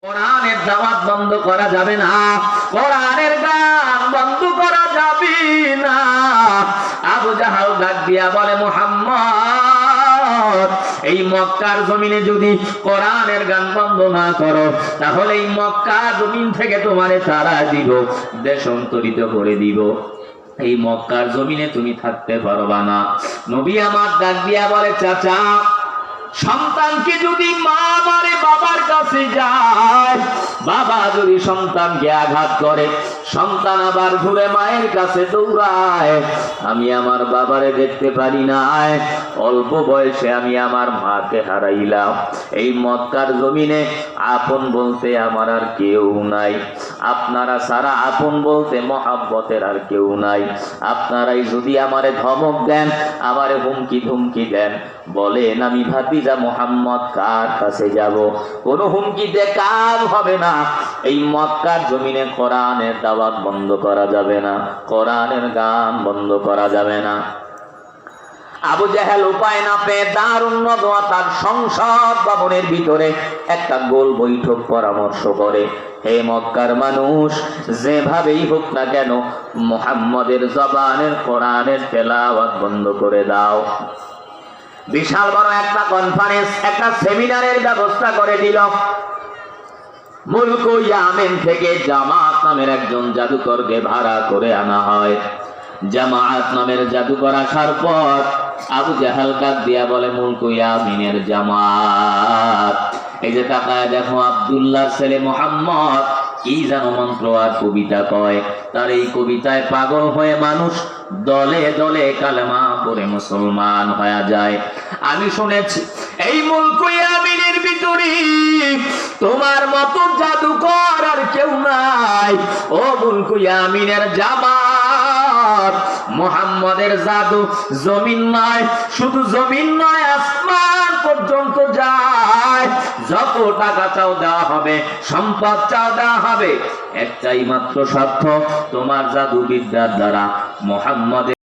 কোরআনের দাওয়াত বন্ধ করা যাবে না, কোরআনের গান বন্ধ করা যাবে না। আবু জাহাল ডাক দিয়া বলে, মুহাম্মদ, এই মক্কার জমিনে যদি কোরআনের গান বন্ধ না করো, তাহলে এই মক্কার জমিন থেকে তোমারে তাড়া দিব, দেশান্তরিত করে দিব। এই মক্কার জমিনে তুমি থাকতে পারবা না। নবী আমার ডাক দিয়া বলে, চাচা, সন্তানকে যদি মা মারে বাবার কাছে যায়, বাবা যদি সন্তানকে আঘাত করে, সন্তান আবার ঘুরে মায়ের কাছে দৌড়ায়। আমি আমার বাবারে দেখতে পারি না, অল্প বয়সে আমি আমার মাকে হারাইলাম। এই মক্কার জমিনে আপন বলতে আমার আর কেউ নাই, আপনারা সারা আপন বলতে মহাব্বতের আর কেউ নাই। আপনারাই যদি আমারে ধমক দেন, আমারে হুমকি ধুমকি দেন, বলেন আমি ভাতিজা মুহাম্মদ কার কাছে যাব, কোনো হুমকিতে কাজ হবে না। এই মক্কার জমিনে কোরআনের দাওয়াত বন্ধ করা যাবে না, কোরআনের গান বন্ধ করা যাবে না। আবু জাহেল উপায় না পেয়ে দারুণ নদওয়া তার সংসদ ভবনের ভিতরে একটা গোল বৈঠক পরামর্শ করে, হে মক্কার মানুষ, যেভাবেই হোক না কেন মুহাম্মদের জবানের কোরআনের তেলাওয়াত বন্ধ করে দাও। বিশাল বড় একটা কনফারেন্স, একটা সেমিনারের ব্যবস্থা করে দিল। মুলক ইয়ামেন থেকে জামাত নামের একজন জাদুকরকে ভাড়া করে আনা হয়। জামাত নামের জাদুকর আসার পর আবু জাহাল ডাক দিয়া বলে, মুলক ইয়ামিনের জামাত, এই যে তাকায় দেখো, আব্দুল্লাহ ছেলে মুহাম্মদ কি যেন মন্ত্র আর কবিতা কয়। তার এই কবিতায় পাগল হয়ে মানুষ দলে দলে কালেমা পড়ে মুসলমান হয়ে যায়। আমি শুনেছি এই মুলক ইয়ামিনের ভিতরে তোমার মতো জাদুকর আর কেউ নাই। ও মুলক ইয়ামিনের জামাত, মুহাম্মদের জাদু জমিন নয়, শুধু জমিন নয়, আসমান পর্যন্ত যায়। যত টাকা চাও দেওয়া হবে, সম্পদ চাও দেওয়া হবে, একটাই মাত্র শর্ত, তোমার জাদু বিদ্যার দ্বারা মুহাম্মদের